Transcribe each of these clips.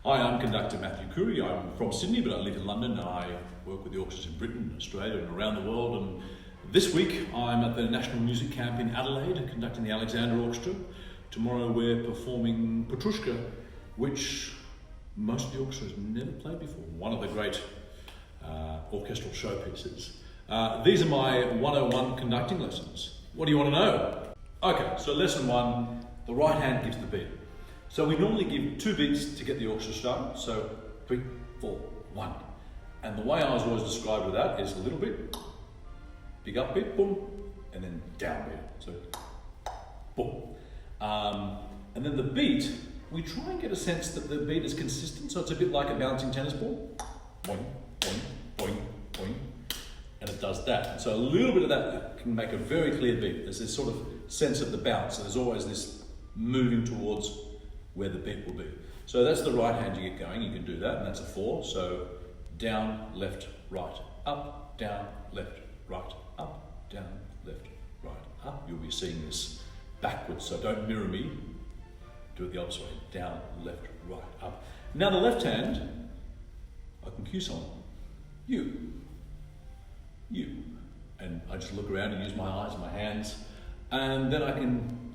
Hi, I'm conductor Matthew Coorey. I'm from Sydney, but I live in London and I work with the orchestras in Britain, Australia and around the world. And this week I'm at the National Music Camp in Adelaide conducting the Alexander Orchestra. Tomorrow we're performing Petrushka, which most of the orchestra has never played before. One of the great orchestral showpieces. These are my 101 conducting lessons. What do you want to know? Okay, so lesson one, the right hand gives the beat. So we normally give 2 beats to get the orchestra started. So 3, 4, 1. And the way I was always described with that is a little bit, big up beat, boom, and then down beat. So boom. And then the beat, we try and get a sense that the beat is consistent. So it's a bit like a bouncing tennis ball. Boing, boing, boing, boing. And it does that. And so a little bit of that can make a very clear beat. There's this sort of sense of the bounce. So there's always this moving towards where the beat will be. So that's the right hand you get going. You can do that, and that's a 4. So down, left, right, up, down, left, right, up, down, left, right, up. You'll be seeing this backwards, so don't mirror me. Do it the opposite way. Down, left, right, up. Now the left hand, I can cue someone. You. And I just look around and use my eyes and my hands, and then I can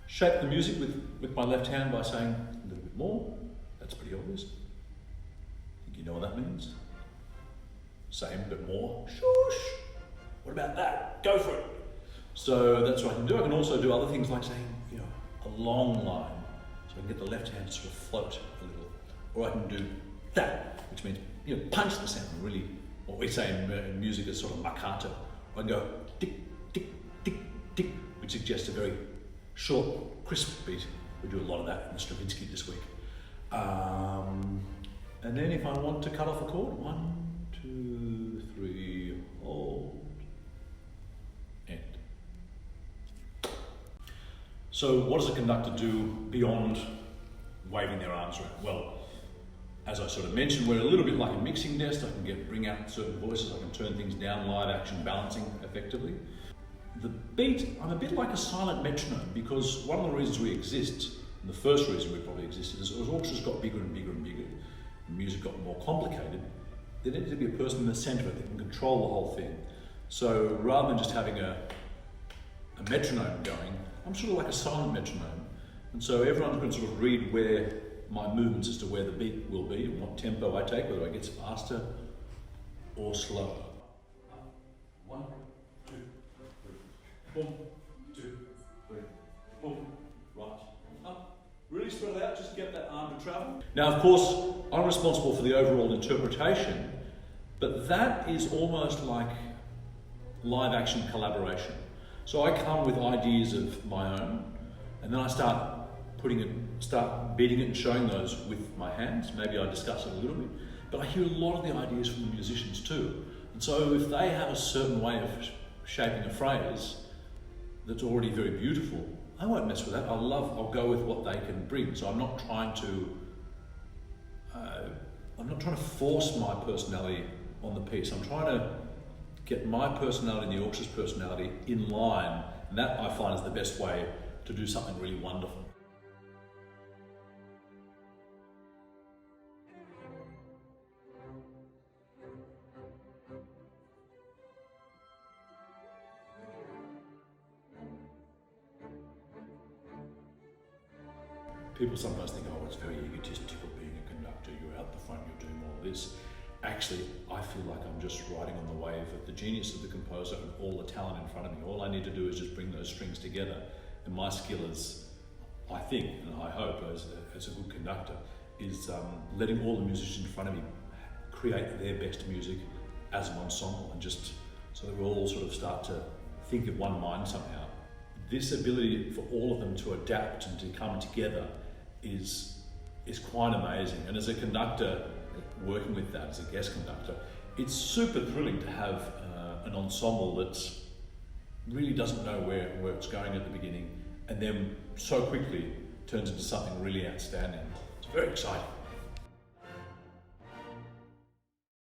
shape the music with my left hand by saying a little bit more. That's pretty obvious. Think you know what that means? Same, but more. Shush. What about that? Go for it. So that's what I can do. I can also do other things like saying, a long line. So I can get the left hand to sort of float a little. Or I can do that, which means, punch the sound really. What we say in music is sort of marcato. I can go tick, tick, tick, tick, which suggests a very short, crisp beat. We do a lot of that in the Stravinsky this week. And then if I want to cut off a chord, 1, 2, 3, hold, end. So what does a conductor do beyond waving their arms around? Well, as I sort of mentioned, we're a little bit like a mixing desk. I can bring out certain voices, I can turn things down, live action balancing effectively. The beat, I'm a bit like a silent metronome, because one of the reasons we exist, and the first reason we probably existed, is as orchestras got bigger and bigger and bigger, and music got more complicated, there needed to be a person in the centre of it that can control the whole thing. So rather than just having a metronome going, I'm sort of like a silent metronome. And so everyone can sort of read where my movements as to where the beat will be and what tempo I take, whether I get faster or slower. 1, 2, 3, boom, 2, 3, boom, right, up. Really spread it out, just get that arm to travel. Now, of course, I'm responsible for the overall interpretation, but that is almost like live action collaboration. So I come with ideas of my own, and then I start beating it and showing those with my hands. Maybe I discuss it a little bit, but I hear a lot of the ideas from the musicians too. And so if they have a certain way of shaping a phrase that's already very beautiful, I won't mess with that. I'll go with what they can bring. So I'm not trying to force my personality on the piece. I'm trying to get my personality and the orchestra's personality in line, and that I find is the best way to do something really wonderful. People sometimes think, it's very egotistical being a conductor, you're out the front, you're doing all this. Actually, I feel like I'm just riding on the wave of the genius of the composer and all the talent in front of me. All I need to do is just bring those strings together. And my skill is, I think, and I hope as a good conductor, is letting all the musicians in front of me create their best music as an ensemble, and just so that we all sort of start to think of one mind somehow. This ability for all of them to adapt and to come together is quite amazing. And as a conductor, working with that as a guest conductor, it's super thrilling to have an ensemble that really doesn't know where it's going at the beginning, and then so quickly turns into something really outstanding. It's very exciting.